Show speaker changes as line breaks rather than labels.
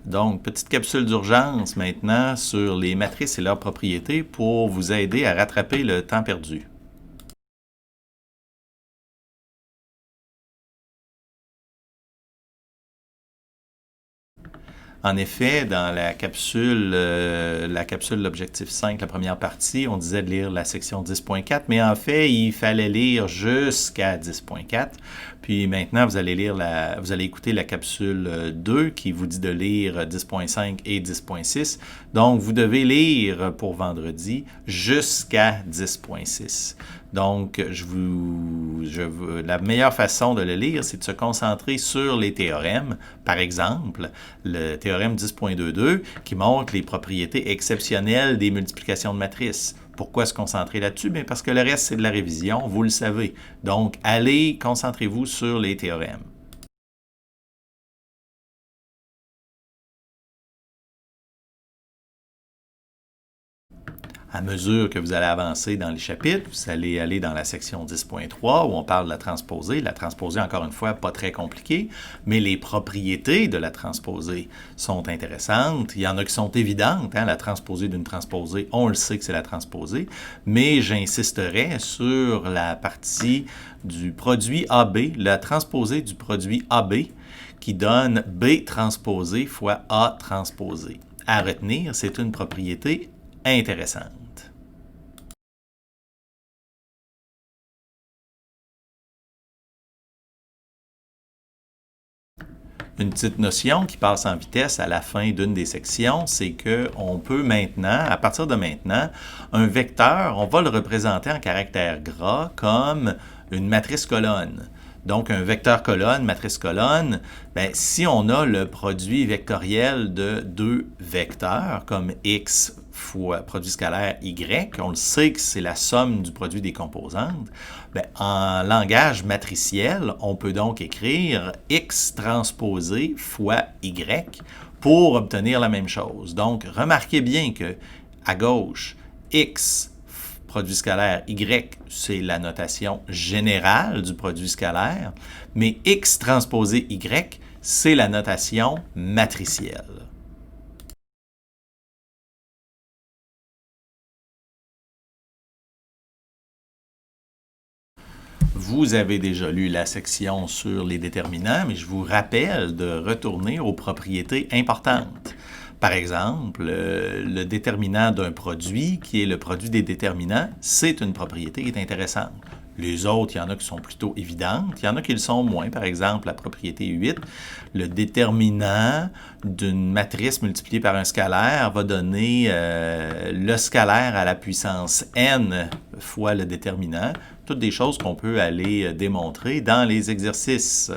Donc, petite capsule d'urgence maintenant sur les matrices et leurs propriétés pour vous aider à rattraper le temps perdu. En effet, dans la capsule de l'objectif 5, la première partie, on disait de lire la section 10.4, mais en fait, il fallait lire jusqu'à 10.4. Puis maintenant, vous allez écouter la capsule 2 qui vous dit de lire 10.5 et 10.6. Donc, vous devez lire pour vendredi jusqu'à 10.6. Donc, la meilleure façon de le lire, c'est de se concentrer sur les théorèmes. Par exemple, le théorème 10.22 qui montre les propriétés exceptionnelles des multiplications de matrices. Pourquoi se concentrer là-dessus? Bien parce que le reste, c'est de la révision, vous le savez. Donc, allez, concentrez-vous sur les théorèmes. À mesure que vous allez avancer dans les chapitres, vous allez aller dans la section 10.3 où on parle de la transposée. La transposée, encore une fois, pas très compliquée, mais les propriétés de la transposée sont intéressantes. Il y en a qui sont évidentes. La transposée d'une transposée, on le sait que c'est la transposée, mais j'insisterai sur la partie du produit AB, la transposée du produit AB qui donne B transposé fois A transposé. À retenir, c'est une propriété intéressante. Une petite notion qui passe en vitesse à la fin d'une des sections, c'est qu'on peut maintenant, à partir de maintenant, un vecteur, on va le représenter en caractère gras comme une matrice colonne. Donc, un vecteur colonne, matrice colonne, bien, si on a le produit vectoriel de deux vecteurs, comme x fois produit scalaire y, on le sait que c'est la somme du produit des composantes, bien, en langage matriciel, on peut donc écrire x transposé fois y pour obtenir la même chose. Donc, remarquez bien que à gauche, x produit scalaire y, c'est la notation générale du produit scalaire, mais x transposé y, c'est la notation matricielle. Vous avez déjà lu la section sur les déterminants, mais je vous rappelle de retourner aux propriétés importantes. Par exemple, le déterminant d'un produit, qui est le produit des déterminants, c'est une propriété qui est intéressante. Les autres, il y en a qui sont plutôt évidentes. Il y en a qui le sont moins. Par exemple, la propriété 8, le déterminant d'une matrice multipliée par un scalaire va donner le scalaire à la puissance n fois le déterminant. Toutes des choses qu'on peut aller démontrer dans les exercices.